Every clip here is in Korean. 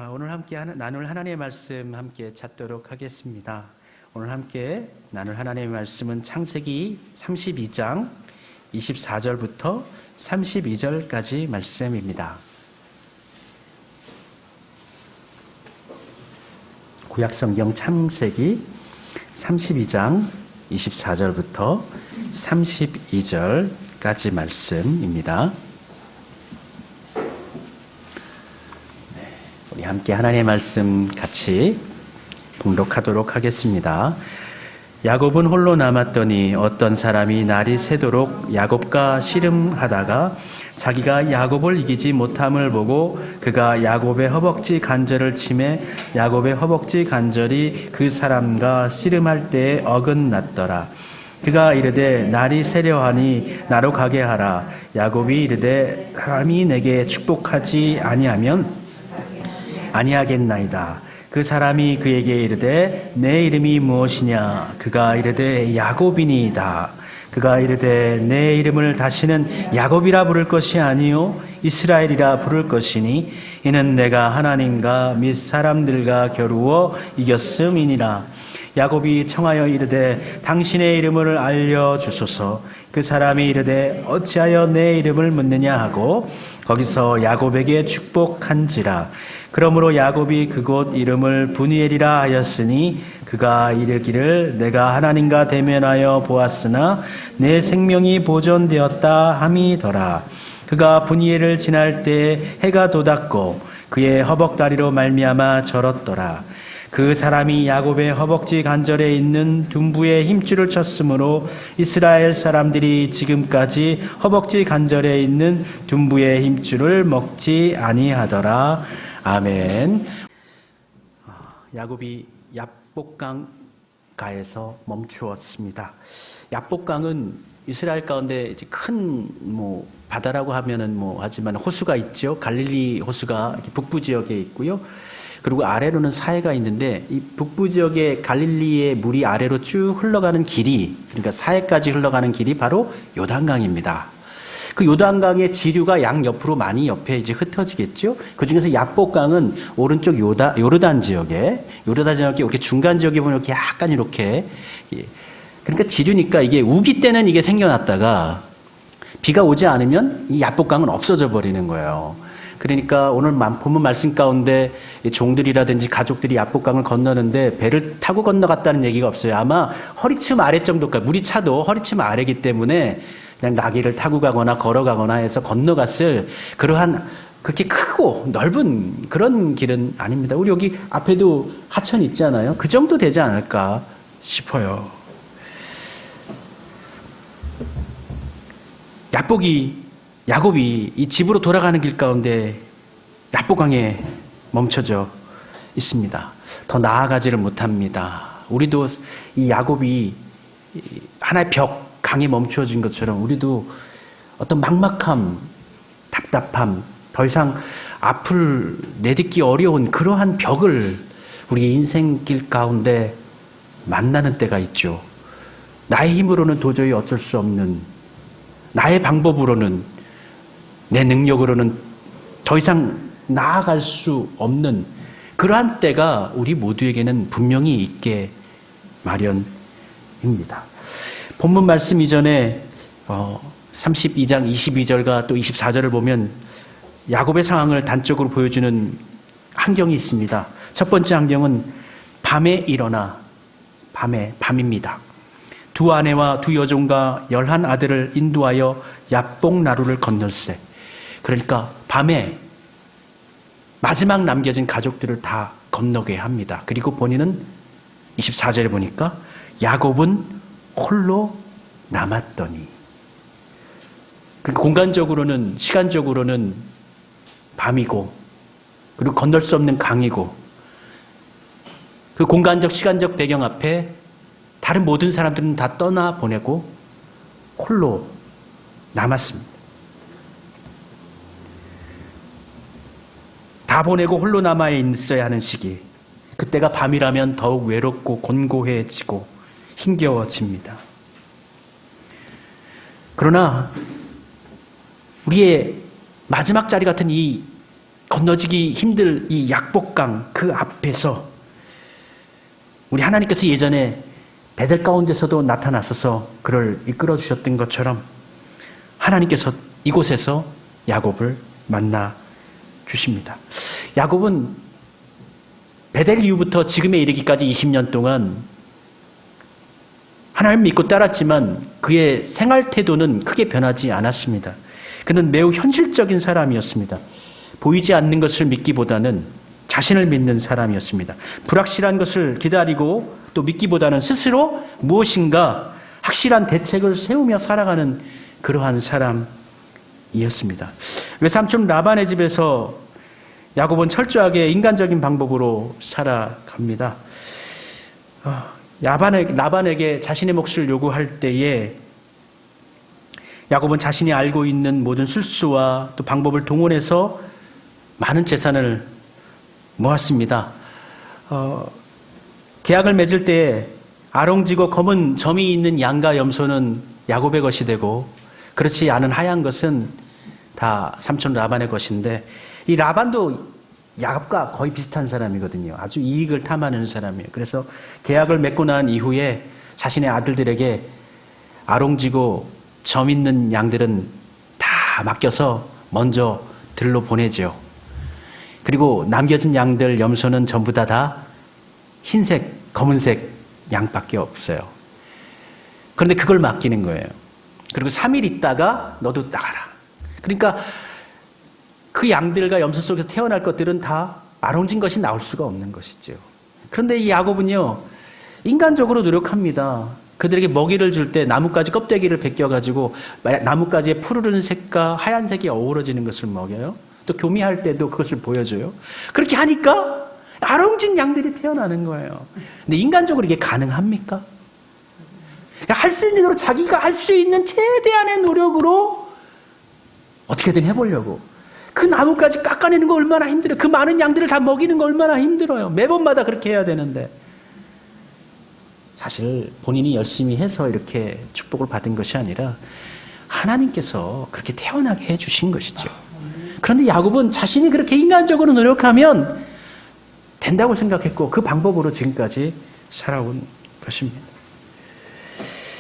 오늘 함께 나눌 하나님의 말씀 함께 찾도록 하겠습니다. 오늘 함께 나눌 하나님의 말씀은 창세기 32장 24절부터 32절까지 말씀입니다. 구약성경 창세기 32장 24절부터 32절까지 말씀입니다. 우리 함께 하나님의 말씀 같이 봉독하도록 하겠습니다. 야곱은 홀로 남았더니 어떤 사람이 날이 새도록 야곱과 씨름하다가 자기가 야곱을 이기지 못함을 보고 그가 야곱의 허벅지 간절을 치매 야곱의 허벅지 간절이 그 사람과 씨름할 때에 어긋났더라. 그가 이르되 날이 새려하니 나로 가게 하라. 야곱이 이르되 사람이 내게 축복하지 아니하겠나이다. 그 사람이 그에게 이르되 내 이름이 무엇이냐? 그가 이르되 야곱이니이다. 그가 이르되 내 이름을 다시는 야곱이라 부를 것이 아니요 이스라엘이라 부를 것이니 이는 내가 하나님과 및 사람들과 겨루어 이겼음이니라. 야곱이 청하여 이르되 당신의 이름을 알려주소서. 그 사람이 이르되 어찌하여 내 이름을 묻느냐 하고 거기서 야곱에게 축복한지라. 그러므로 야곱이 그곳 이름을 브니엘이라 하였으니 그가 이르기를 내가 하나님과 대면하여 보았으나 내 생명이 보존되었다 함이더라. 그가 브니엘을 지날 때 해가 돋았고 그의 허벅다리로 말미암아 절었더라. 그 사람이 야곱의 허벅지 간절에 있는 둔부의 힘줄을 쳤으므로 이스라엘 사람들이 지금까지 허벅지 간절에 있는 둔부의 힘줄을 먹지 아니하더라. 아멘. 야곱이 얍복강가에서 멈추었습니다. 얍복강은 이스라엘 가운데 이제 큰 바다라고 하면은 하지만 호수가 있죠. 갈릴리 호수가 북부 지역에 있고요. 그리고 아래로는 사해가 있는데 이 북부 지역의 갈릴리의 물이 아래로 쭉 흘러가는 길이, 그러니까 사해까지 흘러가는 길이 바로 요단강입니다. 그 요단강의 지류가 양 옆으로 많이 옆에 이제 흩어지겠죠. 그 중에서 얍복강은 오른쪽 요르단 지역에 이렇게 중간 지역에 보면 이렇게 약간 이렇게, 그러니까 지류니까 이게 우기 때는 이게 생겨났다가 비가 오지 않으면 이 얍복강은 없어져 버리는 거예요. 그러니까 오늘 본문 말씀 가운데 종들이라든지 가족들이 얍복강을 건너는데 배를 타고 건너갔다는 얘기가 없어요. 아마 허리춤 아래 정도까지, 물이 차도 허리춤 아래이기 때문에 그냥 나귀를 타고 가거나 걸어가거나 해서 건너갔을 그러한 그렇게 크고 넓은 그런 길은 아닙니다. 우리 여기 앞에도 하천 있잖아요. 그 정도 되지 않을까 싶어요. 야곱이 이 집으로 돌아가는 길 가운데 얍복강에 멈춰져 있습니다. 더 나아가지를 못합니다. 우리도 이 야곱이 하나의 강에 멈추어진 것처럼 우리도 어떤 막막함, 답답함, 더 이상 앞을 내딛기 어려운 그러한 벽을 우리 인생길 가운데 만나는 때가 있죠. 나의 힘으로는 도저히 어쩔 수 없는, 나의 방법으로는, 내 능력으로는 더 이상 나아갈 수 없는 그러한 때가 우리 모두에게는 분명히 있게 마련입니다. 본문 말씀 이전에 32장 22절과 또 24절을 보면 야곱의 상황을 단적으로 보여주는 환경이 있습니다. 첫 번째 환경은 밤에 일어나, 밤입니다. 두 아내와 두 여종과 11 아들을 인도하여 얍복나루를 건널세. 그러니까 밤에 마지막 남겨진 가족들을 다 건너게 합니다. 그리고 본인은 24절에 보니까 야곱은 홀로 남았더니, 공간적으로는, 시간적으로는 밤이고, 그리고 건널 수 없는 강이고, 그 공간적, 시간적 배경 앞에 다른 모든 사람들은 다 떠나보내고 홀로 남았습니다. 다 보내고 홀로 남아 있어야 하는 시기, 그때가 밤이라면 더욱 외롭고 곤고해지고 힘겨워집니다. 그러나 우리의 마지막 자리 같은 이 건너지기 힘들 이 약복강 그 앞에서 우리 하나님께서 예전에 배들 가운데서도 나타나셔서 그를 이끌어 주셨던 것처럼 하나님께서 이곳에서 야곱을 만나 주십니다. 야곱은 베델 이후부터 지금에 이르기까지 20년 동안 하나님 믿고 따랐지만 그의 생활 태도는 크게 변하지 않았습니다. 그는 매우 현실적인 사람이었습니다. 보이지 않는 것을 믿기보다는 자신을 믿는 사람이었습니다. 불확실한 것을 기다리고 또 믿기보다는 스스로 무엇인가 확실한 대책을 세우며 살아가는 그러한 사람이었습니다. 외삼촌 라반의 집에서 야곱은 철저하게 인간적인 방법으로 살아갑니다. 라반에게 자신의 몫을 요구할 때에 야곱은 자신이 알고 있는 모든 술수와 또 방법을 동원해서 많은 재산을 모았습니다. 계약을 맺을 때에 아롱지고 검은 점이 있는 양과 염소는 야곱의 것이 되고 그렇지 않은 하얀 것은 다 삼촌 라반의 것인데 이 라반도 야곱과 거의 비슷한 사람이거든요. 아주 이익을 탐하는 사람이에요. 그래서 계약을 맺고 난 이후에 자신의 아들들에게 아롱지고 점 있는 양들은 다 맡겨서 먼저 들로 보내죠. 그리고 남겨진 양들 염소는 전부 다 흰색, 검은색 양밖에 없어요. 그런데 그걸 맡기는 거예요. 그리고 3일 있다가 너도 나가라. 그러니까 그 양들과 염소 속에서 태어날 것들은 다 아롱진 것이 나올 수가 없는 것이죠. 그런데 이 야곱은요, 인간적으로 노력합니다. 그들에게 먹이를 줄 때 나뭇가지 껍데기를 벗겨가지고 나뭇가지의 푸르른 색과 하얀색이 어우러지는 것을 먹여요. 또 교미할 때도 그것을 보여줘요. 그렇게 하니까 아롱진 양들이 태어나는 거예요. 근데 인간적으로 이게 가능합니까? 할 수 있는 대로 자기가 할 수 있는 최대한의 노력으로 어떻게든 해보려고. 그 나뭇가지 깎아내는 거 얼마나 힘들어요. 그 많은 양들을 다 먹이는 거 얼마나 힘들어요. 매번마다 그렇게 해야 되는데. 사실 본인이 열심히 해서 이렇게 축복을 받은 것이 아니라 하나님께서 그렇게 태어나게 해주신 것이죠. 그런데 야곱은 자신이 그렇게 인간적으로 노력하면 된다고 생각했고 그 방법으로 지금까지 살아온 것입니다.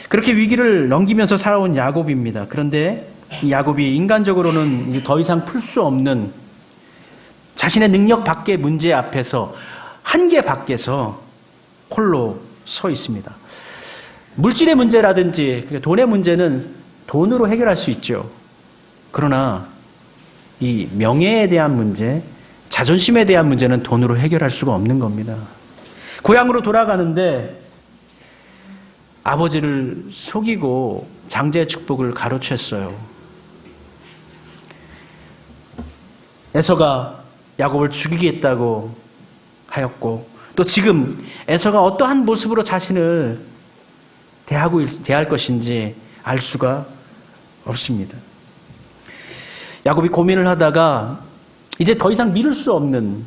그렇게 위기를 넘기면서 살아온 야곱입니다. 그런데 이 야곱이 인간적으로는 이제 더 이상 풀 수 없는 자신의 능력 밖의 문제 앞에서 한계 밖에서 홀로 서 있습니다. 물질의 문제라든지 돈의 문제는 돈으로 해결할 수 있죠. 그러나 이 명예에 대한 문제, 자존심에 대한 문제는 돈으로 해결할 수가 없는 겁니다. 고향으로 돌아가는데 아버지를 속이고 장자의 축복을 가로챘어요. 에서가 야곱을 죽이겠다고 하였고 또 지금 에서가 어떠한 모습으로 자신을 대할 것인지 알 수가 없습니다. 야곱이 고민을 하다가 이제 더 이상 미룰 수 없는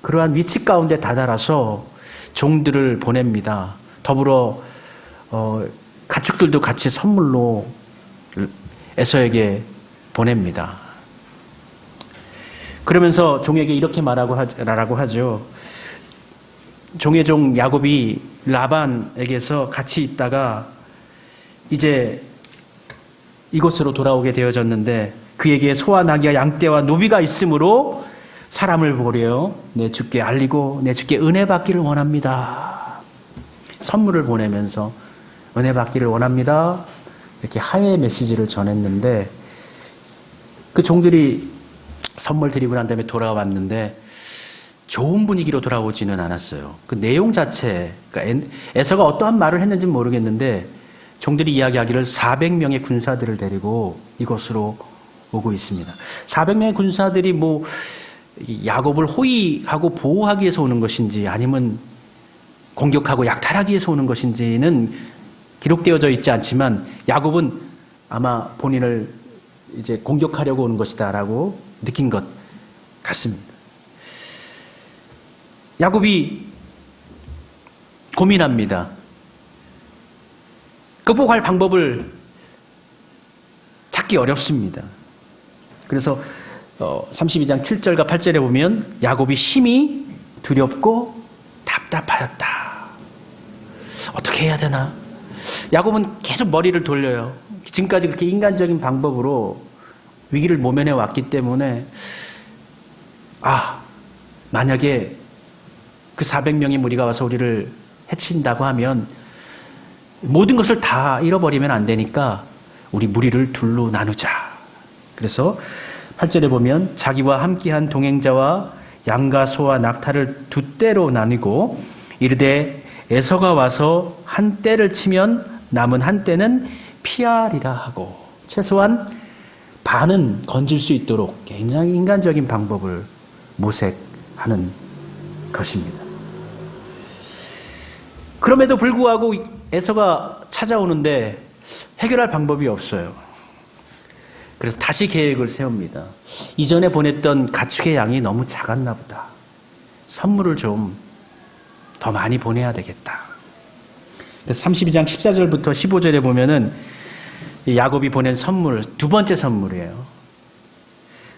그러한 위치 가운데 다다라서 종들을 보냅니다. 더불어 가축들도 같이 선물로 에서에게 보냅니다. 그러면서 종에게 이렇게 말하고 하죠. 종의 종 야곱이 라반에게서 같이 있다가 이제 이곳으로 돌아오게 되어졌는데 그에게 소와 나귀와 양떼와 노비가 있으므로 사람을 보려 내 주께 알리고 내 주께 은혜 받기를 원합니다. 선물을 보내면서 은혜 받기를 원합니다. 이렇게 하의 메시지를 전했는데 그 종들이 선물 드리고 난 다음에 돌아왔는데 좋은 분위기로 돌아오지는 않았어요. 그 내용 자체, 그러니까 에서가 어떠한 말을 했는지는 모르겠는데 종들이 이야기하기를 400명의 군사들을 데리고 이곳으로 오고 있습니다. 400명의 군사들이 뭐 야곱을 호위하고 보호하기 위해서 오는 것인지 아니면 공격하고 약탈하기 위해서 오는 것인지는 기록되어져 있지 않지만 야곱은 아마 본인을 이제 공격하려고 오는 것이다라고 느낀 것 같습니다. 야곱이 고민합니다. 극복할 방법을 찾기 어렵습니다. 그래서 32장 7절과 8절에 보면 야곱이 심히 두렵고 답답하였다. 어떻게 해야 되나? 야곱은 계속 머리를 돌려요. 지금까지 그렇게 인간적인 방법으로 위기를 모면해 왔기 때문에 만약에 그 400명의 무리가 와서 우리를 해친다고 하면 모든 것을 다 잃어버리면 안 되니까 우리 무리를 둘로 나누자. 그래서 8절에 보면 자기와 함께한 동행자와 양과 소와 낙타를 두 떼로 나누고 이르되 에서가 와서 한 떼를 치면 남은 한 떼는 피하리라 하고 최소한 반은 건질 수 있도록 굉장히 인간적인 방법을 모색하는 것입니다. 그럼에도 불구하고 에서가 찾아오는데 해결할 방법이 없어요. 그래서 다시 계획을 세웁니다. 이전에 보냈던 가축의 양이 너무 작았나 보다. 선물을 좀 더 많이 보내야 되겠다. 그래서 32장 14절부터 15절에 보면은 야곱이 보낸 선물, 두 번째 선물이에요.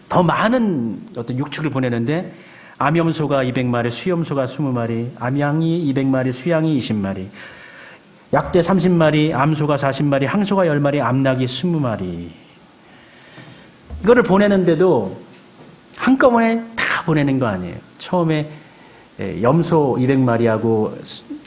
더 많은 어떤 육축을 보내는데 암염소가 200마리, 수염소가 20마리, 암양이 200마리, 수양이 20마리, 약대 30마리, 암소가 40마리, 항소가 10마리, 암낙이 20마리. 이거를 보내는데도 한꺼번에 다 보내는 거 아니에요. 처음에 염소 200마리하고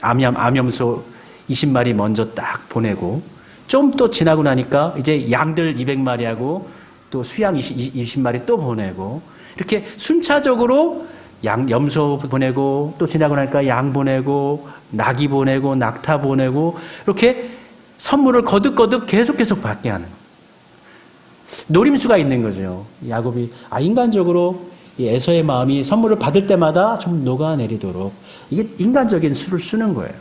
암염소 20마리 먼저 딱 보내고 좀 또 지나고 나니까 이제 양들 200마리하고 또 수양 20마리 또 보내고 이렇게 순차적으로 염소 보내고 또 지나고 나니까 양 보내고 낙이 보내고 낙타 보내고 이렇게 선물을 거듭거듭 계속 받게 하는 노림수가 있는 거죠. 야곱이 인간적으로 이 에서의 마음이 선물을 받을 때마다 좀 녹아내리도록 이게 인간적인 수를 쓰는 거예요.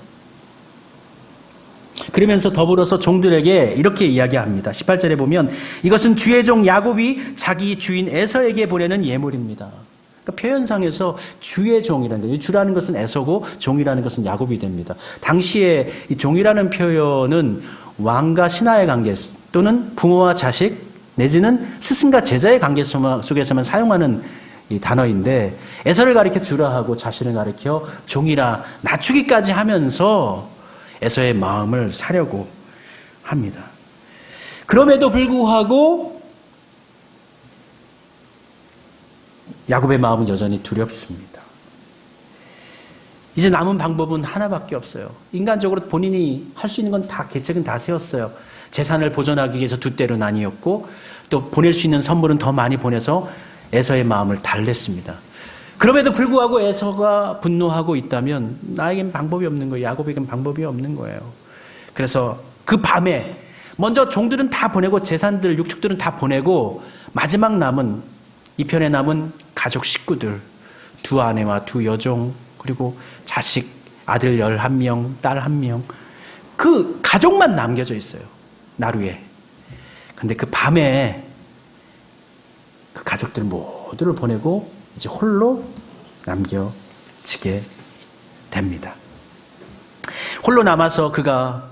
그러면서 더불어서 종들에게 이렇게 이야기합니다. 18절에 보면 이것은 주의 종 야곱이 자기 주인 에서에게 보내는 예물입니다. 그러니까 표현상에서 주의 종이라는 거예요. 주라는 것은 에서고 종이라는 것은 야곱이 됩니다. 당시에 이 종이라는 표현은 왕과 신하의 관계 또는 부모와 자식 내지는 스승과 제자의 관계 속에서만 사용하는 이 단어인데 에서를 가리켜 주라 하고 자신을 가리켜 종이라 낮추기까지 하면서 에서의 마음을 사려고 합니다. 그럼에도 불구하고 야곱의 마음은 여전히 두렵습니다. 이제 남은 방법은 하나밖에 없어요. 인간적으로 본인이 할 수 있는 건 다 계책은 다 세웠어요. 재산을 보존하기 위해서 두 떼로 나뉘었고 또 보낼 수 있는 선물은 더 많이 보내서 에서의 마음을 달랬습니다. 그럼에도 불구하고 에서가 분노하고 있다면 나에겐 방법이 없는 거예요. 야곱에겐 방법이 없는 거예요. 그래서 그 밤에 먼저 종들은 다 보내고 재산들, 육축들은 다 보내고 마지막 남은 이 편에 남은 가족 식구들 두 아내와 두 여종 그리고 자식 아들 11명, 딸 1명 그 가족만 남겨져 있어요. 나루에. 근데 그 밤에 그 가족들 모두를 보내고 이제 홀로 남겨지게 됩니다. 홀로 남아서 그가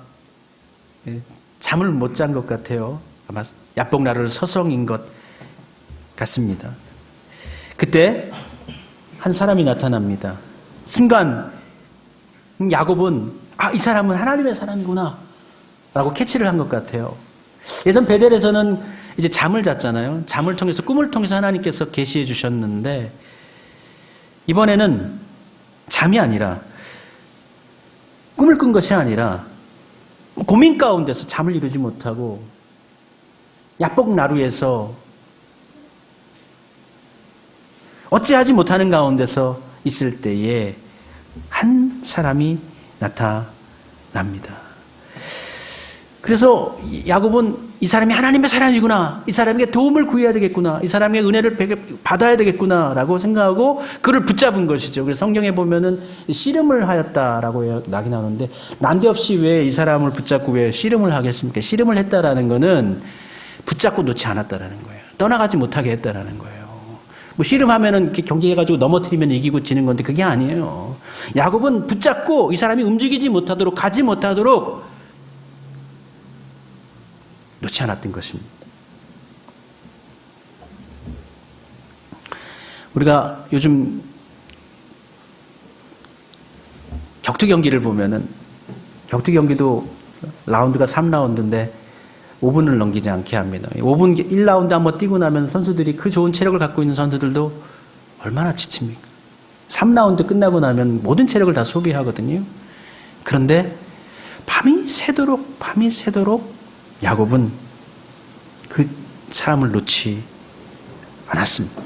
잠을 못 잔 것 같아요. 아마 야복나루를 서성인 것 같습니다. 그때 한 사람이 나타납니다. 순간 야곱은 이 사람은 하나님의 사람이구나 라고 캐치를 한 것 같아요. 예전 베델에서는 이제 잠을 잤잖아요. 잠을 통해서 꿈을 통해서 하나님께서 계시해 주셨는데 이번에는 잠이 아니라 꿈을 꾼 것이 아니라 고민 가운데서 잠을 이루지 못하고 야복나루에서 어찌하지 못하는 가운데서 있을 때에 한 사람이 나타납니다. 그래서 야곱은 이 사람이 하나님의 사람이구나. 이 사람에게 도움을 구해야 되겠구나. 이 사람에게 은혜를 받아야 되겠구나. 라고 생각하고 그를 붙잡은 것이죠. 그래서 성경에 보면은 씨름을 하였다라고 낙이 나오는데 난데없이 왜 이 사람을 붙잡고 왜 씨름을 하겠습니까? 씨름을 했다라는 거는 붙잡고 놓지 않았다라는 거예요. 떠나가지 못하게 했다라는 거예요. 뭐 씨름하면은 이렇게 경기해가지고 넘어뜨리면 이기고 지는 건데 그게 아니에요. 야곱은 붙잡고 이 사람이 움직이지 못하도록 가지 못하도록 놓지 않았던 것입니다. 우리가 요즘 격투 경기를 보면은 격투 경기도 라운드가 3라운드인데 5분을 넘기지 않게 합니다. 5분 1라운드 한번 뛰고 나면 선수들이 그 좋은 체력을 갖고 있는 선수들도 얼마나 지칩니까? 3라운드 끝나고 나면 모든 체력을 다 소비하거든요. 그런데 밤이 새도록 야곱은 그 사람을 놓지 않았습니다.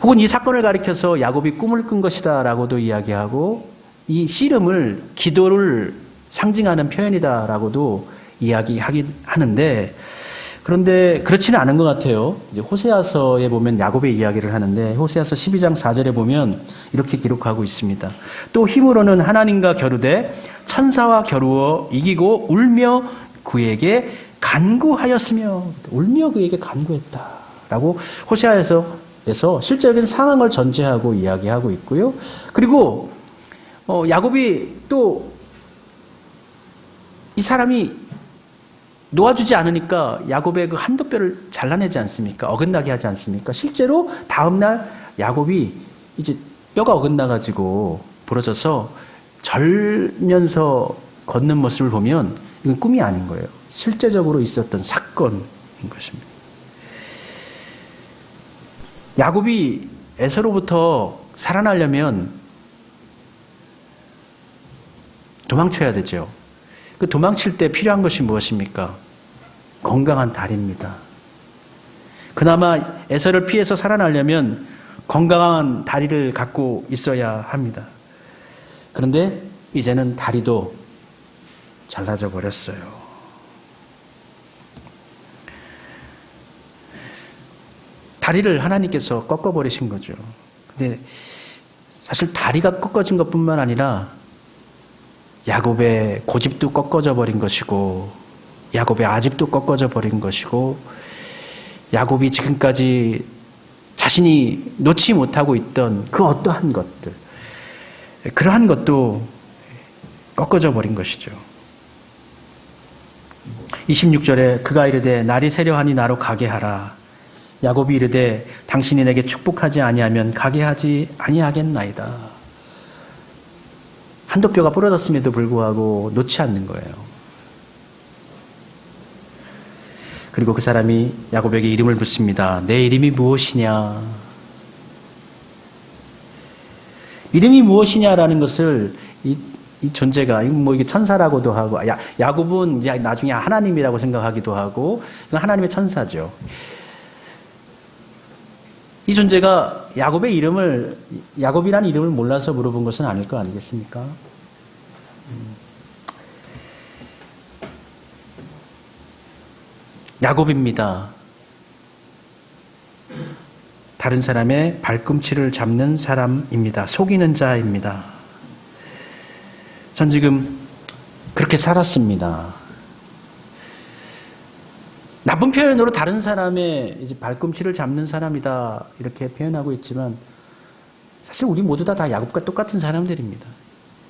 혹은 이 사건을 가리켜서 야곱이 꿈을 꾼 것이다 라고도 이야기하고 이 씨름을 기도를 상징하는 표현이다라고도 이야기하긴 하는데 그런데 그렇지는 않은 것 같아요. 이제 호세아서에 보면 야곱의 이야기를 하는데 호세아서 12장 4절에 보면 이렇게 기록하고 있습니다. 또 힘으로는 하나님과 겨루되 천사와 겨루어 이기고 울며 그에게 간구하였으며 울며 그에게 간구했다라고 호세아서에서 실제적인 상황을 전제하고 이야기하고 있고요. 그리고 야곱이 또 이 사람이 놓아주지 않으니까 야곱의 그 한도 뼈를 잘라내지 않습니까? 어긋나게 하지 않습니까? 실제로 다음날 야곱이 이제 뼈가 어긋나가지고 부러져서 절면서 걷는 모습을 보면 이건 꿈이 아닌 거예요. 실제적으로 있었던 사건인 것입니다. 야곱이 에서로부터 살아나려면 도망쳐야 되죠. 그 도망칠 때 필요한 것이 무엇입니까? 건강한 다리입니다. 그나마 에서를 피해서 살아나려면 건강한 다리를 갖고 있어야 합니다. 그런데 이제는 다리도 잘라져 버렸어요. 다리를 하나님께서 꺾어버리신 거죠. 근데 사실 다리가 꺾어진 것뿐만 아니라 야곱의 고집도 꺾어져 버린 것이고 야곱의 아집도 꺾어져 버린 것이고 야곱이 지금까지 자신이 놓지 못하고 있던 그 어떠한 것들 그러한 것도 꺾어져 버린 것이죠. 26절에 그가 이르되 날이 새려하니 나로 가게 하라. 야곱이 이르되 당신이 내게 축복하지 아니하면 가게 하지 아니하겠나이다. 한도 뼈가 부러졌음에도 불구하고 놓지 않는 거예요. 그리고 그 사람이 야곱에게 이름을 붙습니다. 내 이름이 무엇이냐? 이름이 무엇이냐라는 것을 이 존재가 뭐 이게 천사라고도 하고 야곱은 이제 나중에 하나님이라고 생각하기도 하고 이건 하나님의 천사죠. 이 존재가 야곱의 이름을 야곱이라는 이름을 몰라서 물어본 것은 아닐 거 아니겠습니까? 야곱입니다. 다른 사람의 발꿈치를 잡는 사람입니다. 속이는 자입니다. 전 지금 그렇게 살았습니다. 나쁜 표현으로 다른 사람의 이제 발꿈치를 잡는 사람이다 이렇게 표현하고 있지만 사실 우리 모두 다 야곱과 똑같은 사람들입니다.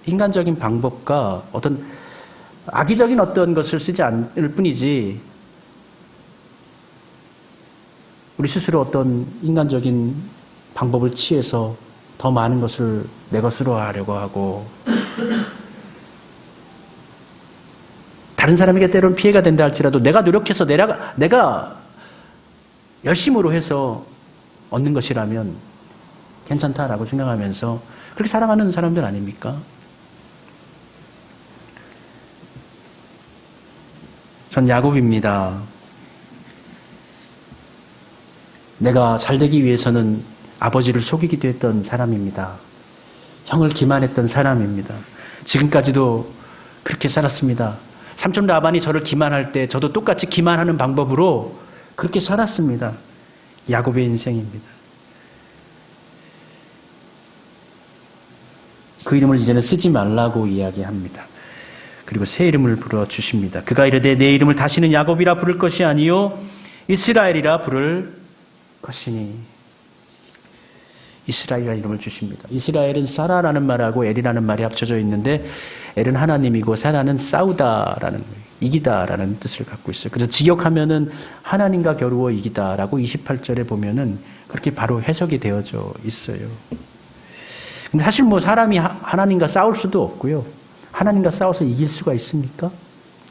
인간적인 방법과 어떤 악의적인 어떤 것을 쓰지 않을 뿐이지 우리 스스로 어떤 인간적인 방법을 취해서 더 많은 것을 내 것으로 하려고 하고 다른 사람에게 때로는 피해가 된다 할지라도 내가 노력해서 내가 열심으로 해서 얻는 것이라면 괜찮다라고 생각하면서 그렇게 살아가는 사람들 아닙니까? 전 야곱입니다. 내가 잘되기 위해서는 아버지를 속이기도 했던 사람입니다. 형을 기만했던 사람입니다. 지금까지도 그렇게 살았습니다. 삼촌 라반이 저를 기만할 때 저도 똑같이 기만하는 방법으로 그렇게 살았습니다. 야곱의 인생입니다. 그 이름을 이제는 쓰지 말라고 이야기합니다. 그리고 새 이름을 불러주십니다. 그가 이르되 내 이름을 다시는 야곱이라 부를 것이 아니요 이스라엘이라 부를 것이니 이스라엘이라는 이름을 주십니다. 이스라엘은 사라라는 말하고 엘이라는 말이 합쳐져 있는데 엘은 하나님이고 사라는 싸우다라는 거예요. 이기다라는 뜻을 갖고 있어요. 그래서 직역하면은 하나님과 겨루어 이기다라고 28절에 보면은 그렇게 바로 해석이 되어져 있어요. 근데 사실 뭐 사람이 하나님과 싸울 수도 없고요. 하나님과 싸워서 이길 수가 있습니까?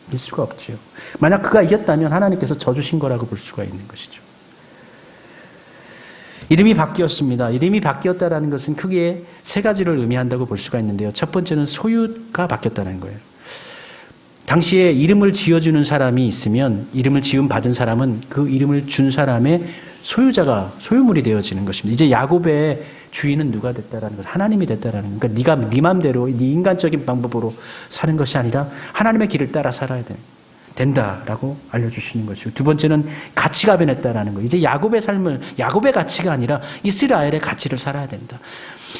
이길 수가 없죠. 만약 그가 이겼다면 하나님께서 져주신 거라고 볼 수가 있는 것이죠. 이름이 바뀌었습니다. 이름이 바뀌었다라는 것은 크게 세 가지를 의미한다고 볼 수가 있는데요. 첫 번째는 소유가 바뀌었다는 거예요. 당시에 이름을 지어주는 사람이 있으면 이름을 지음 받은 사람은 그 이름을 준 사람의 소유물이 되어지는 것입니다. 이제 야곱의 주인은 누가 됐다라는 것, 하나님이 됐다라는 것. 그러니까 네가 네 맘대로 네 인간적인 방법으로 사는 것이 아니라 하나님의 길을 따라 살아야 된다라고 알려주시는 것이고, 두 번째는 가치가 변했다라는 거. 이제 야곱의 삶을 야곱의 가치가 아니라 이스라엘의 가치를 살아야 된다.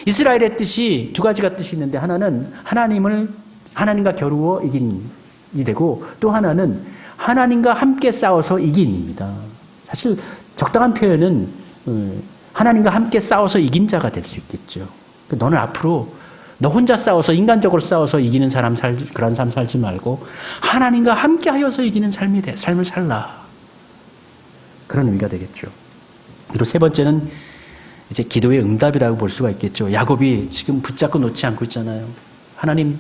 이스라엘의 뜻이 두 가지가 뜻이 있는데, 하나는 하나님과 겨루어 이긴이 되고, 또 하나는 하나님과 함께 싸워서 이긴입니다. 사실 적당한 표현은 하나님과 함께 싸워서 이긴 자가 될 수 있겠죠. 너는 앞으로 너 혼자 싸워서 인간적으로 싸워서 이기는 그런 삶 살지 말고 하나님과 함께 하여서 이기는 삶을 살라. 그런 의미가 되겠죠. 그리고 세 번째는 이제 기도의 응답이라고 볼 수가 있겠죠. 야곱이 지금 붙잡고 놓지 않고 있잖아요. 하나님,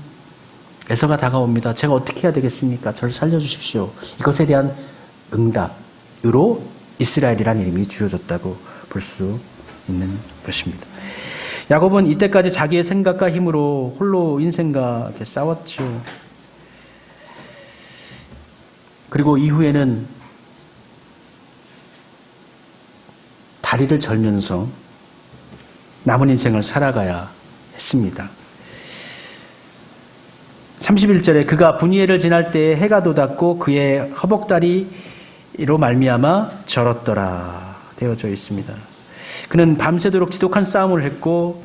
에서가 다가옵니다. 제가 어떻게 해야 되겠습니까? 저를 살려주십시오. 이것에 대한 응답으로 이스라엘이라는 이름이 주어졌다고 볼 수 있는 것입니다. 야곱은 이때까지 자기의 생각과 힘으로 홀로 인생과 이렇게 싸웠죠. 그리고 이후에는 다리를 절면서 남은 인생을 살아가야 했습니다. 31절에 그가 분이엘을 지날 때에 해가 돋았고 그의 허벅다리로 말미암아 절었더라 되어져 있습니다. 그는 밤새도록 지독한 싸움을 했고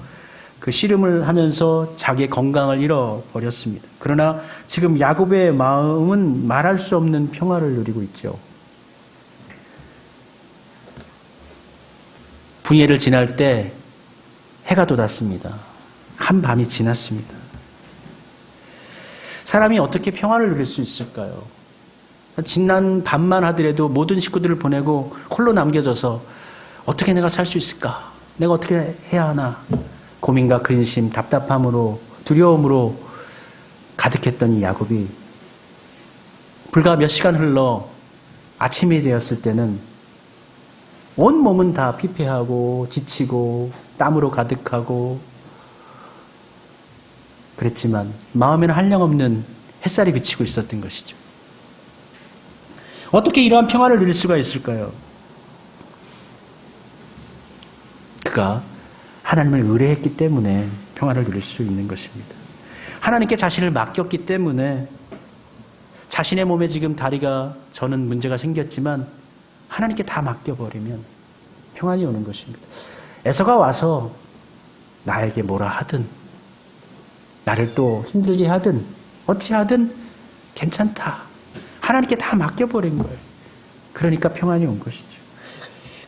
그 씨름을 하면서 자기의 건강을 잃어버렸습니다. 그러나 지금 야곱의 마음은 말할 수 없는 평화를 누리고 있죠. 분이엘을 지날 때 해가 돋았습니다. 한밤이 지났습니다. 사람이 어떻게 평화를 누릴 수 있을까요? 지난 밤만 하더라도 모든 식구들을 보내고 홀로 남겨져서 어떻게 내가 살 수 있을까? 내가 어떻게 해야 하나? 고민과 근심, 답답함으로, 두려움으로 가득했던 이 야곱이 불과 몇 시간 흘러 아침이 되었을 때는 온 몸은 다 피폐하고 지치고 땀으로 가득하고 그랬지만 마음에는 한량없는 햇살이 비치고 있었던 것이죠. 어떻게 이러한 평화를 누릴 수가 있을까요? 그가 하나님을 의뢰했기 때문에 평화를 누릴 수 있는 것입니다. 하나님께 자신을 맡겼기 때문에 자신의 몸에 지금 다리가 저는 문제가 생겼지만 하나님께 다 맡겨버리면 평안이 오는 것입니다. 에서가 와서 나에게 뭐라 하든 나를 또 힘들게 하든 어찌하든 괜찮다. 하나님께 다 맡겨버린 거예요. 그러니까 평안이 온 것이죠.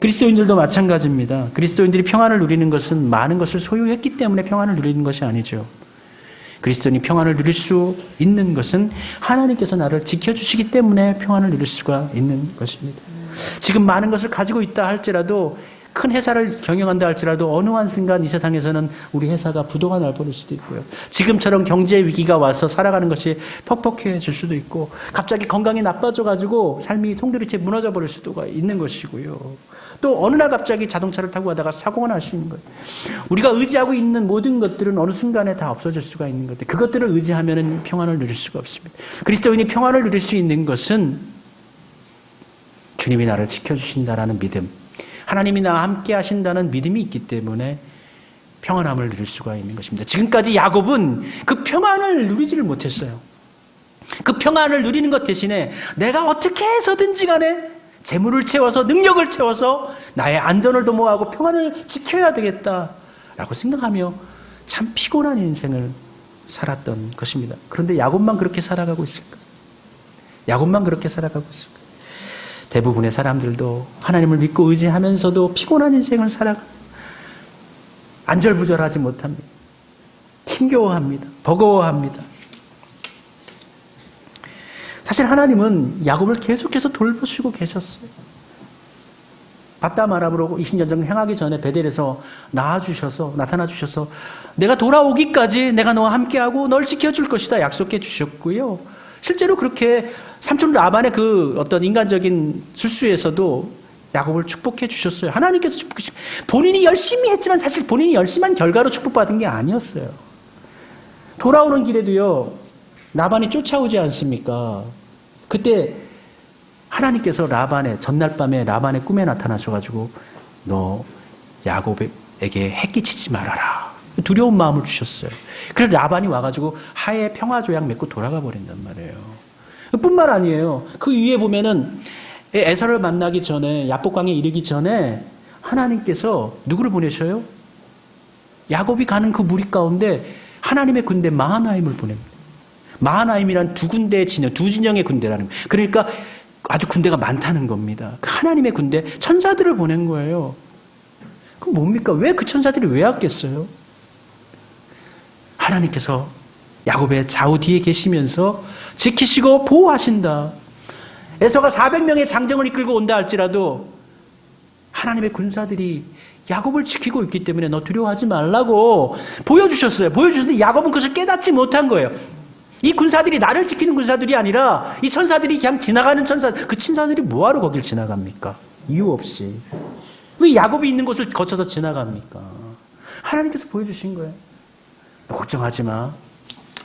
그리스도인들도 마찬가지입니다. 그리스도인들이 평안을 누리는 것은 많은 것을 소유했기 때문에 평안을 누리는 것이 아니죠. 그리스도인이 평안을 누릴 수 있는 것은 하나님께서 나를 지켜주시기 때문에 평안을 누릴 수가 있는 것입니다. 지금 많은 것을 가지고 있다 할지라도 큰 회사를 경영한다 할지라도 어느 한 순간 이 세상에서는 우리 회사가 부도가 날 뻔할 수도 있고요. 지금처럼 경제 위기가 와서 살아가는 것이 퍽퍽해질 수도 있고 갑자기 건강이 나빠져가지고 삶이 송두리째 무너져 버릴 수도 있는 것이고요. 또 어느 날 갑자기 자동차를 타고 가다가 사고가 날 수 있는 거예요. 우리가 의지하고 있는 모든 것들은 어느 순간에 다 없어질 수가 있는 것들. 그것들을 의지하면 평안을 누릴 수가 없습니다. 그리스도인이 평안을 누릴 수 있는 것은 주님이 나를 지켜주신다라는 믿음, 하나님이 나와 함께 하신다는 믿음이 있기 때문에 평안함을 누릴 수가 있는 것입니다. 지금까지 야곱은 그 평안을 누리지를 못했어요. 그 평안을 누리는 것 대신에 내가 어떻게 해서든지 간에 재물을 채워서 능력을 채워서 나의 안전을 도모하고 평안을 지켜야 되겠다라고 생각하며 참 피곤한 인생을 살았던 것입니다. 그런데 야곱만 그렇게 살아가고 있을까? 야곱만 그렇게 살아가고 있을까? 대부분의 사람들도 하나님을 믿고 의지하면서도 피곤한 인생을 살아가 안절부절하지 못합니다. 힘겨워합니다. 버거워합니다. 사실 하나님은 야곱을 계속해서 돌보시고 계셨어요. 바담 아람으로 20년 전 행하기 전에 베델에서 나타나 주셔서 내가 돌아오기까지 내가 너와 함께하고 널 지켜줄 것이다 약속해 주셨고요. 실제로 그렇게 삼촌 라반의 그 어떤 인간적인 술수에서도 야곱을 축복해 주셨어요. 하나님께서 축복해 주셨어요. 본인이 열심히 했지만 사실 본인이 열심히 한 결과로 축복받은 게 아니었어요. 돌아오는 길에도요, 라반이 쫓아오지 않습니까? 그때 하나님께서 전날 밤에 라반의 꿈에 나타나셔가지고 너 야곱에게 해끼치지 말아라. 두려운 마음을 주셨어요. 그래서 라반이 와가지고 하에 평화조약 맺고 돌아가 버린단 말이에요. 뿐만 아니에요. 그 위에 보면은 에서를 만나기 전에 야복강에 이르기 전에 하나님께서 누구를 보내셔요? 야곱이 가는 그 무리 가운데 하나님의 군대 마하나임을 보냅니다. 마하나임이란 두 진영의 군대라는 거예요. 그러니까 아주 군대가 많다는 겁니다. 하나님의 군대, 천사들을 보낸 거예요. 그럼 뭡니까? 왜 그 천사들이 왜 왔겠어요? 하나님께서 야곱의 좌우 뒤에 계시면서 지키시고 보호하신다. 에서가 400명의 장정을 이끌고 온다 할지라도 하나님의 군사들이 야곱을 지키고 있기 때문에 너 두려워하지 말라고 보여주셨어요. 보여주셨는데 야곱은 그것을 깨닫지 못한 거예요. 이 군사들이 나를 지키는 군사들이 아니라 이 천사들이 그냥 지나가는 그 천사들이 뭐하러 거길 지나갑니까? 이유 없이. 왜 야곱이 있는 곳을 거쳐서 지나갑니까? 하나님께서 보여주신 거예요. 너 걱정하지 마.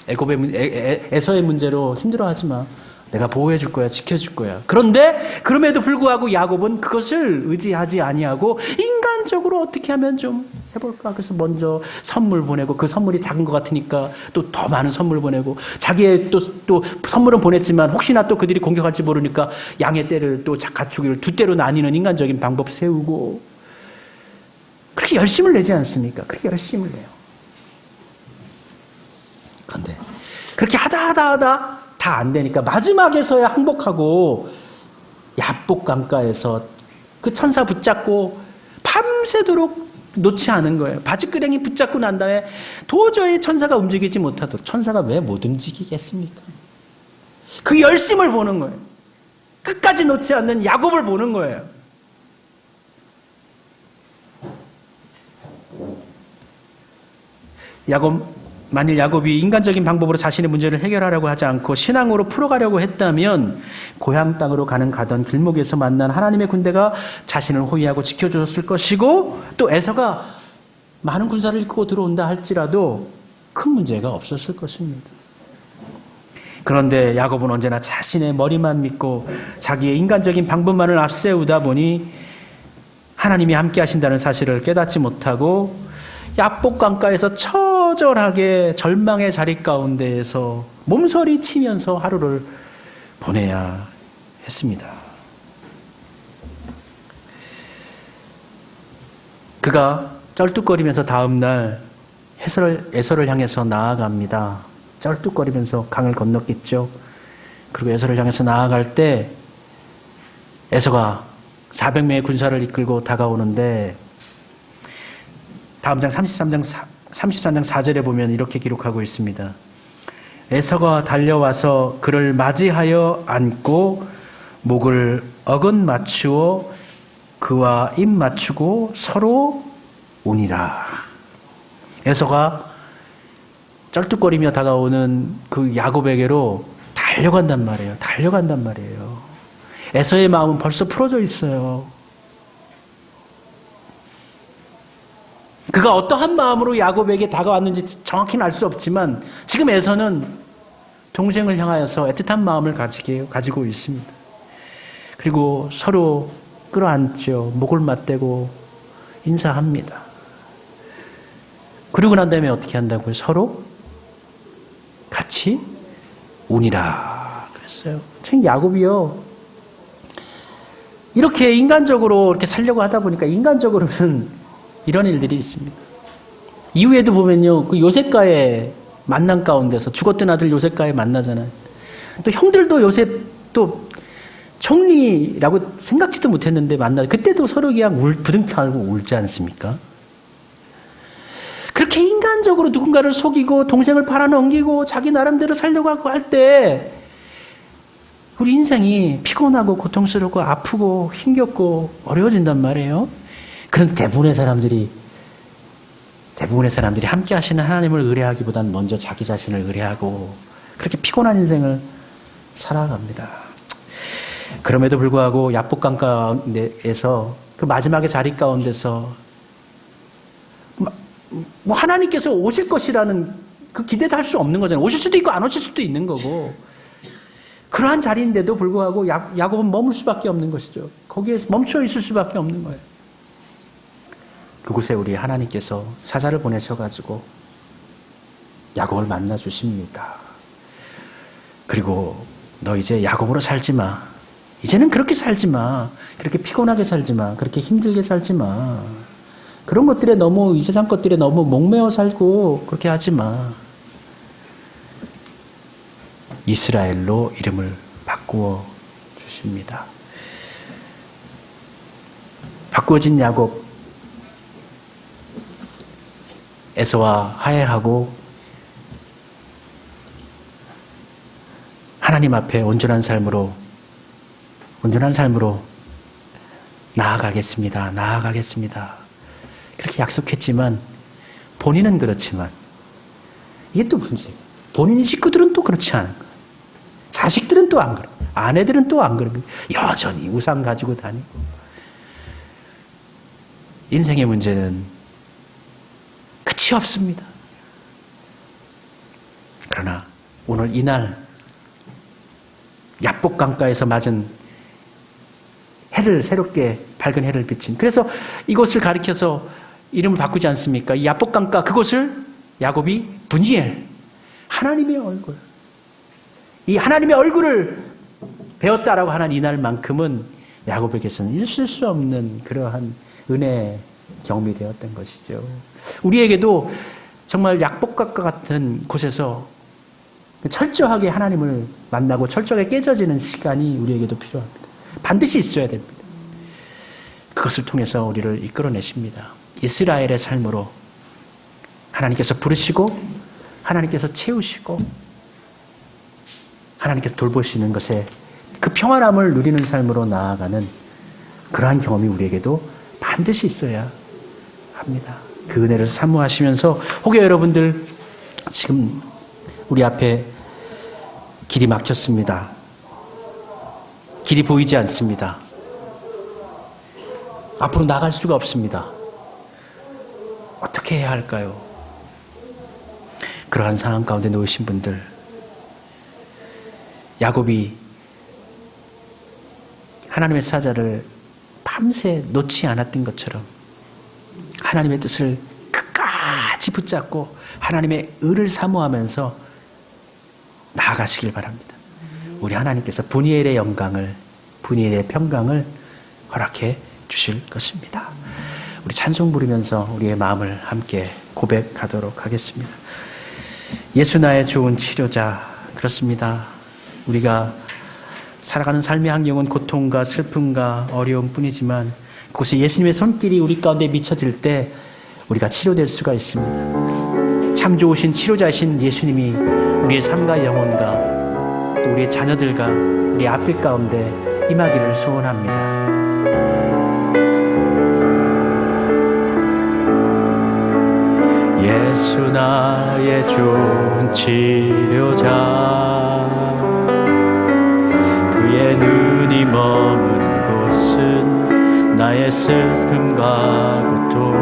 에서의 문제로 힘들어하지 마. 내가 보호해 줄 거야. 지켜줄 거야. 그런데 그럼에도 불구하고 야곱은 그것을 의지하지 아니하고 인간적으로 어떻게 하면 좀 해볼까. 그래서 먼저 선물 보내고 그 선물이 작은 것 같으니까 또 더 많은 선물 보내고 자기의 또 선물은 보냈지만 혹시나 또 그들이 공격할지 모르니까 양의 떼를 또 갖추기를 두 떼로 나뉘는 인간적인 방법 세우고 그렇게 열심을 내지 않습니까? 그렇게 열심을 내요. 그런데 그렇게 하다 다 안 되니까 마지막에서야 항복하고 야복 강가에서 그 천사 붙잡고 밤새도록 놓지 않은 거예요. 바지끄랭이 붙잡고 난 다음에 도저히 천사가 움직이지 못하도록. 천사가 왜 못 움직이겠습니까? 그 열심을 보는 거예요. 끝까지 놓지 않는 야곱을 보는 거예요. 만일 야곱이 인간적인 방법으로 자신의 문제를 해결하려고 하지 않고 신앙으로 풀어가려고 했다면 고향 땅으로 가던 길목에서 만난 하나님의 군대가 자신을 호위하고 지켜줬을 것이고 또 에서가 많은 군사를 이끌고 들어온다 할지라도 큰 문제가 없었을 것입니다. 그런데 야곱은 언제나 자신의 머리만 믿고 자기의 인간적인 방법만을 앞세우다 보니 하나님이 함께 하신다는 사실을 깨닫지 못하고 야복 강가에서 처절하게 절망의 자리 가운데에서 몸서리 치면서 하루를 보내야 했습니다. 그가 쩔뚝거리면서 다음 날 에서를 향해서 나아갑니다. 쩔뚝거리면서 강을 건넜겠죠. 그리고 에서를 향해서 나아갈 때 에서가 400명의 군사를 이끌고 다가오는데 다음 장 33장 4절에 보면 이렇게 기록하고 있습니다. 에서가 달려와서 그를 맞이하여 안고 목을 어긋 맞추어 그와 입 맞추고 서로 우니라. 에서가 쩔뚝거리며 다가오는 그 야곱에게로 달려간단 말이에요. 에서의 마음은 벌써 풀어져 있어요. 그가 어떠한 마음으로 야곱에게 다가왔는지 정확히는 알 수 없지만 지금 에서는 동생을 향하여서 애틋한 마음을 가지고 있습니다. 그리고 서로 끌어안죠. 목을 맞대고 인사합니다. 그리고 난 다음에 어떻게 한다고요? 서로 같이 우니라 그랬어요. 참 야곱이요. 이렇게 인간적으로 이렇게 살려고 하다 보니까 인간적으로는 이런 일들이 있습니다. 이후에도 보면요, 그 요셉과의 만남 가운데서 죽었던 아들 요셉과의 만나잖아요. 또 형들도 요셉 또 총리라고 생각지도 못했는데 만나. 그때도 서로 그냥 부둥켜안고 울지 않습니까? 그렇게 인간적으로 누군가를 속이고 동생을 팔아넘기고 자기 나름대로 살려고 하고 할 때 우리 인생이 피곤하고 고통스럽고 아프고 힘겹고 어려워진단 말이에요. 그런 대부분의 사람들이 함께 하시는 하나님을 의뢰하기보다는 먼저 자기 자신을 의뢰하고 그렇게 피곤한 인생을 살아갑니다. 그럼에도 불구하고 야복강 가운데에서 그 마지막의 자리 가운데서 뭐 하나님께서 오실 것이라는 그 기대도 할 수 없는 거잖아요. 오실 수도 있고 안 오실 수도 있는 거고 그러한 자리인데도 불구하고 야곱은 머물 수밖에 없는 것이죠. 거기에 멈춰 있을 수밖에 없는 거예요. 그곳에 우리 하나님께서 사자를 보내셔가지고 야곱을 만나 주십니다. 그리고 너 이제 야곱으로 살지 마. 이제는 그렇게 살지 마. 그렇게 피곤하게 살지 마. 그렇게 힘들게 살지 마. 그런 것들에 너무 이 세상 것들에 너무 목매어 살고 그렇게 하지 마. 이스라엘로 이름을 바꾸어 주십니다. 바꾸어진 야곱 에서와 화해하고 하나님 앞에 온전한 삶으로 나아가겠습니다. 그렇게 약속했지만 본인은 그렇지만 이게 또 문제예요. 본인 식구들은 또 그렇지 않은 거예요. 자식들은 또 안 그래요. 아내들은 또 안 그래요. 여전히 우상 가지고 다니고. 인생의 문제는 끝이 없습니다. 그러나 오늘 이날 야복강가에서 맞은 해를 새롭게 밝은 해를 비친 그래서 이곳을 가리켜서 이름을 바꾸지 않습니까? 이 야복강가 그곳을 야곱이 분이엘 하나님의 얼굴 이 하나님의 얼굴을 배웠다라고 하는 이날만큼은 야곱에게서는 있을 수 없는 그러한 은혜의 경험이 되었던 것이죠. 우리에게도 정말 야복강가 같은 곳에서 철저하게 하나님을 만나고 철저하게 깨져지는 시간이 우리에게도 필요합니다. 반드시 있어야 됩니다. 그것을 통해서 우리를 이끌어내십니다. 이스라엘의 삶으로 하나님께서 부르시고 하나님께서 채우시고 하나님께서 돌보시는 것에 그 평안함을 누리는 삶으로 나아가는 그러한 경험이 우리에게도 반드시 있어야 합니다. 그 은혜를 사모하시면서 혹여 여러분들 지금 우리 앞에 길이 막혔습니다. 길이 보이지 않습니다. 앞으로 나갈 수가 없습니다. 어떻게 해야 할까요? 그러한 상황 가운데 놓이신 분들, 야곱이 하나님의 사자를 밤새 놓지 않았던 것처럼 하나님의 뜻을 끝까지 붙잡고 하나님의 의를 사모하면서 나아가시길 바랍니다. 우리 하나님께서 분이엘의 영광을, 분이엘의 평강을 허락해 주실 것입니다. 우리 찬송 부르면서 우리의 마음을 함께 고백하도록 하겠습니다. 예수 나의 좋은 치료자. 그렇습니다. 우리가 살아가는 삶의 환경은 고통과 슬픔과 어려움 뿐이지만 그곳에 예수님의 손길이 우리 가운데 미쳐질 때 우리가 치료될 수가 있습니다. 참 좋으신 치료자이신 예수님이 우리의 삶과 영혼과 또 우리의 자녀들과 우리 앞길 가운데 임하기를 소원합니다. 예수 나의 좋은 치료자 그의 눈이 머무는 곳은 나의 슬픔과 고통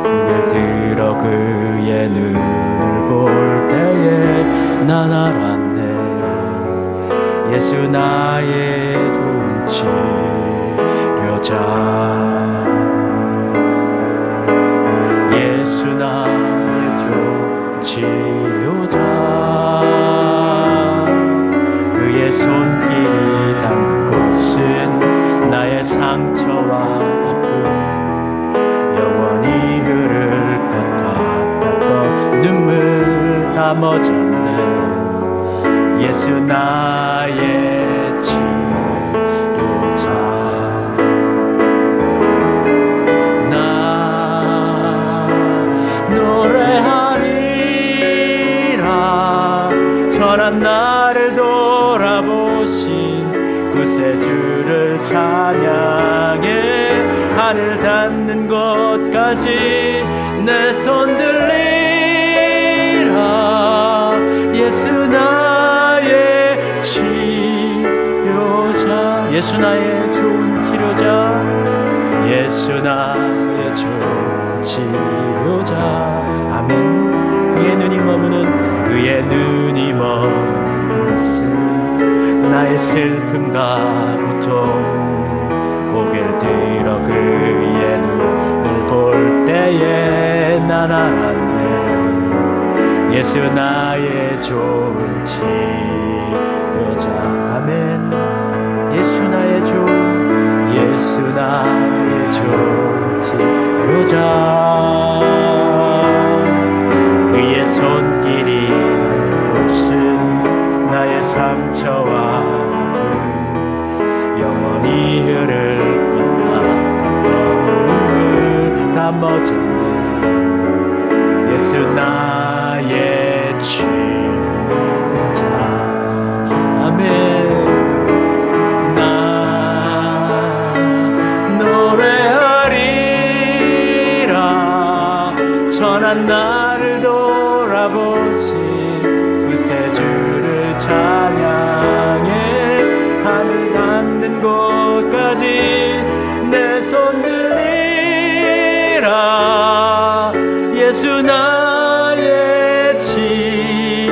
고개를 들어 그의 눈을 볼 때에 난 알았네 예수 나의 좋은 치료자 예수 나의 좋은 치료자 그의 손길이 닿는 곳은 나의 상처와 아픔 영원히 흐를 것 같았던 눈물 다 멎었네 예수 나의 치료자 나 노래하리라 전한 나를 돌아보시고 구세주를 찬양해 하늘 닿는 곳까지 내 손 들리라. 예수 나의 치료자, 예수 나의 좋은 치료자, 예수 나의 좋은 치료자. 아멘. 그의 눈이 머무는, 그의 눈이 머무는 곳은 나의 슬픔과 고통, 고개를 들어 그의 눈을 볼 때에 난 알았네. 예수 나의 좋은 치료자. 아멘. 예수 나의 좋은, 예수 나의 좋은 치료자. 그의 손길이 닿는 곳은 나의 상처와 아픔 영원히 흐를 것 같았던 눈물 다 멎었네. 예수 나의 치료자. 아멘. 선한 나를 돌아보신 구세주를 찬양해 하늘 닿는 곳까지 내 손 들리라. 예수 나의 치료자.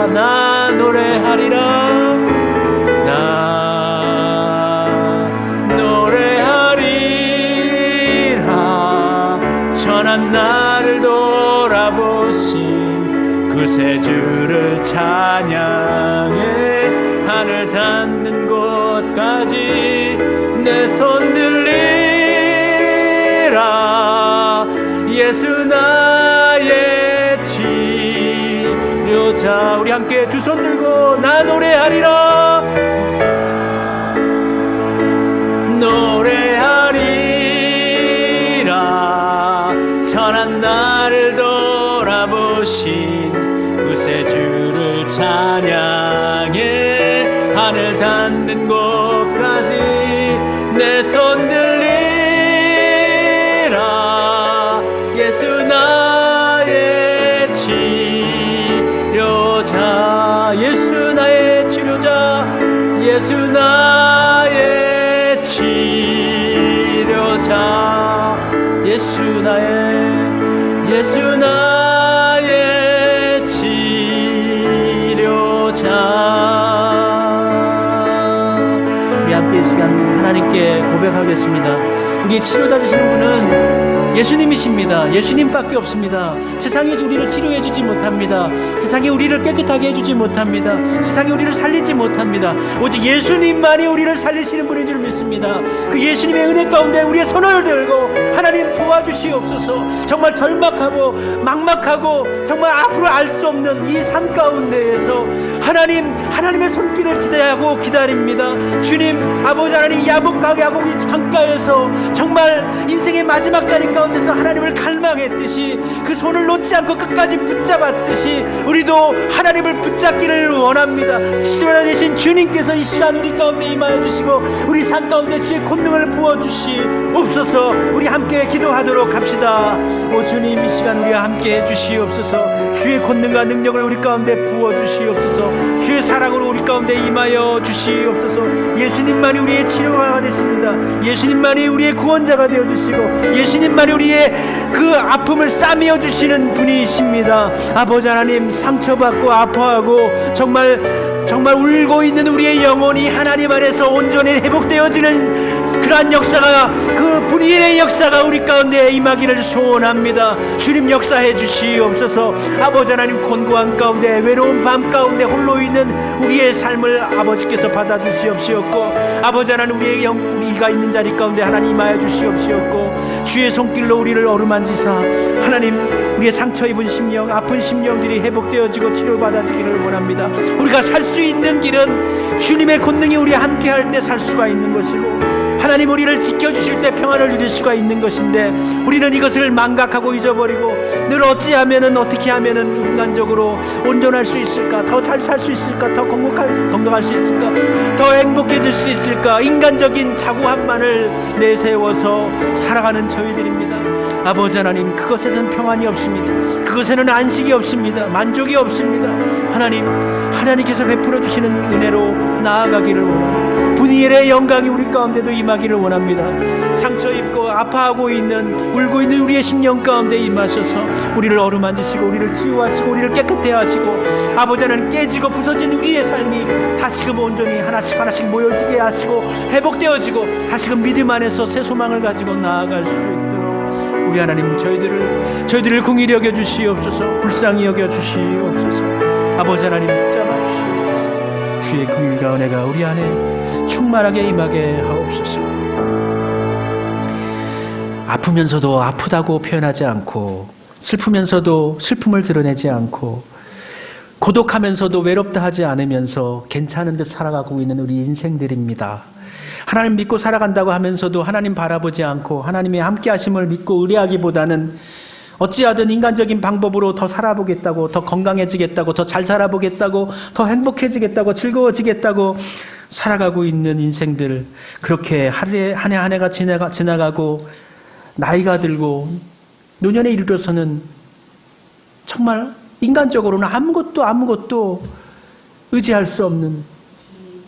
나 노래하리라. 나를 돌아보신 구세주를 찬양해 하늘 닿는 곳까지 내 손 들리라. 예수 나의 치료자. 우리 함께 두 손 들고 나 노래하리라. 선한 나를 돌아보신 구세주를 찬양해 하늘 닿는 곳까지 내 손 들리라. 예수 나의 치료자. 예수 나의 치료자. 예수 나의 치료자. 예수 나의 치료자. 우리 함께 이 시간 하나님께 고백하겠습니다. 우리의 치료자 되시는 분은 예수님이십니다. 예수님밖에 없습니다. 세상에서 우리를 치료해 주지 못합니다. 세상에 우리를 깨끗하게 해주지 못합니다. 세상에 우리를 살리지 못합니다. 오직 예수님만이 우리를 살리시는 분인 줄 믿습니다. 그 예수님의 은혜 가운데 우리의 손을 들고 하나님 도와주시옵소서. 정말 절망하고 막막하고 정말 앞으로 알 수 없는 이 삶 가운데에서 하나님의 손길을 기대하고 기다립니다. 주님, 아버지 하나님, 야복강하고 이 강가에서 정말 인생의 마지막 자리 가운데서 하나님을 갈망했듯이 그 손을 놓지 않고 끝까지 붙잡았듯이 우리도 하나님을 붙잡기를 원합니다. 치료자 되신 주님께서 이 시간 우리 가운데 임하여 주시고 우리 삶 가운데 주의 권능을 부어주시옵소서. 우리 함께 기도하도록 합시다. 오 주님, 이 시간 우리와 함께 해주시옵소서. 주의 권능과 능력을 우리 가운데 부어주시옵소서. 주의 사랑으로 우리 가운데 임하여 주시옵소서. 예수님만이 우리의 치료가 되십니다. 예수님만이 우리의 구원자가 되어주시고 예수님만이 우리의 그 아픔을 싸매어 주시는 분이십니다. 아버지 하나님, 상처받고 아파하고 정말 울고 있는 우리의 영혼이 하나님 안에서 온전히 회복되어지는 그러한 역사가, 그 분인의 역사가 우리 가운데 임하기를 소원합니다. 주님, 역사해 주시옵소서. 아버지 하나님, 곤고한 가운데 외로운 밤 가운데 홀로 있는 우리의 삶을 아버지께서 받아주시옵시옵고, 아버지 하나님, 우리가 있는 자리 가운데 하나님 임하여 주시옵시옵고, 주의 손길로 우리를 어루만지사 하나님, 우리의 상처 입은 심령, 아픈 심령들이 회복되어지고 치료받아지기를 원합니다. 우리가 살 수 있는 길은 주님의 권능이 우리 함께 할 때 살 수가 있는 것이고, 하나님 우리를 지켜주실 때 평안을 누릴 수가 있는 것인데 우리는 이것을 망각하고 잊어버리고 늘 어찌하면은 어떻게 하면은 인간적으로 온전할 수 있을까, 더 잘 살 수 있을까, 더 건강할 수 있을까, 더 행복해질 수 있을까, 인간적인 자구함만을 내세워서 살아가는 저희들입니다. 아버지 하나님, 그것에는 평안이 없습니다. 그것에는 안식이 없습니다. 만족이 없습니다. 하나님께서 베풀어 주시는 은혜로 나아가기를 원합니다. 분이엘의 영광이 우리 가운데도 임하기를 원합니다. 상처 입고 아파하고 있는, 울고 있는 우리의 심령 가운데 임하셔서 우리를 어루만지시고 우리를 치유하시고 우리를 깨끗해 하시고, 아버지 하나님, 깨지고 부서진 우리의 삶이 다시금 온전히 하나씩 모여지게 하시고 회복되어지고 다시금 믿음 안에서 새 소망을 가지고 나아갈 수 있도록 우리 하나님, 저희들을 긍휼히 여겨 주시옵소서. 불쌍히 여겨 주시옵소서. 아버지 하나님, 붙잡아 주시옵소서. 주의 긍휼과 은혜가 우리 안에 충만하게 임하게 하옵소서. 아프면서도 아프다고 표현하지 않고, 슬프면서도 슬픔을 드러내지 않고, 고독하면서도 외롭다 하지 않으면서 괜찮은 듯 살아가고 있는 우리 인생들입니다. 하나님 믿고 살아간다고 하면서도 하나님 바라보지 않고 하나님의 함께 하심을 믿고 의뢰하기보다는 어찌하든 인간적인 방법으로 더 살아보겠다고, 더 건강해지겠다고, 더 잘 살아보겠다고, 더 행복해지겠다고, 즐거워지겠다고 살아가고 있는 인생들, 그렇게 한 해 한 해가 지나가고 나이가 들고 노년에 이르러서는 정말 인간적으로는 아무것도 의지할 수 없는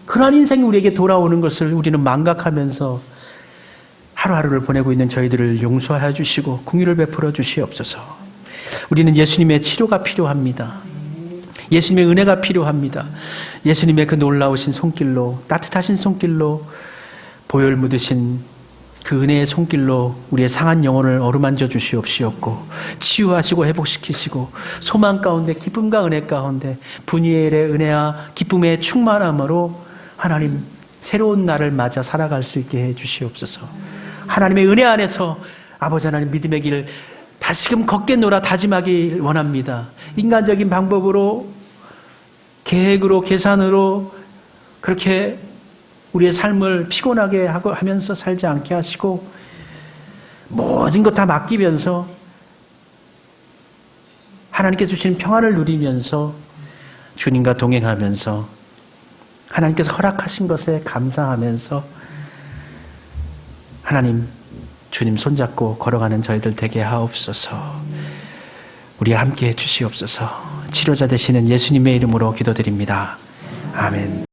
그러한 인생이 우리에게 돌아오는 것을 우리는 망각하면서 하루하루를 보내고 있는 저희들을 용서하여 주시고 긍휼을 베풀어 주시옵소서. 우리는 예수님의 치료가 필요합니다. 예수님의 은혜가 필요합니다. 예수님의 그 놀라우신 손길로, 따뜻하신 손길로, 보혈 묻으신 그 은혜의 손길로 우리의 상한 영혼을 어루만져 주시옵시옵고, 치유하시고 회복시키시고, 소망 가운데, 기쁨과 은혜 가운데 분이엘의 은혜와 기쁨의 충만함으로 하나님, 새로운 날을 맞아 살아갈 수 있게 해 주시옵소서. 하나님의 은혜 안에서 아버지 하나님, 믿음의 길 다시금 걷겠노라 다짐하길 원합니다. 인간적인 방법으로, 계획으로, 계산으로 그렇게 우리의 삶을 피곤하게 하면서 살지 않게 하시고, 모든 것 다 맡기면서 하나님께 주신 평안을 누리면서 주님과 동행하면서 하나님께서 허락하신 것에 감사하면서 하나님, 주님 손잡고 걸어가는 저희들 되게 하옵소서. 우리와 함께 해 주시옵소서. 치료자 되시는 예수님의 이름으로 기도드립니다. 아멘.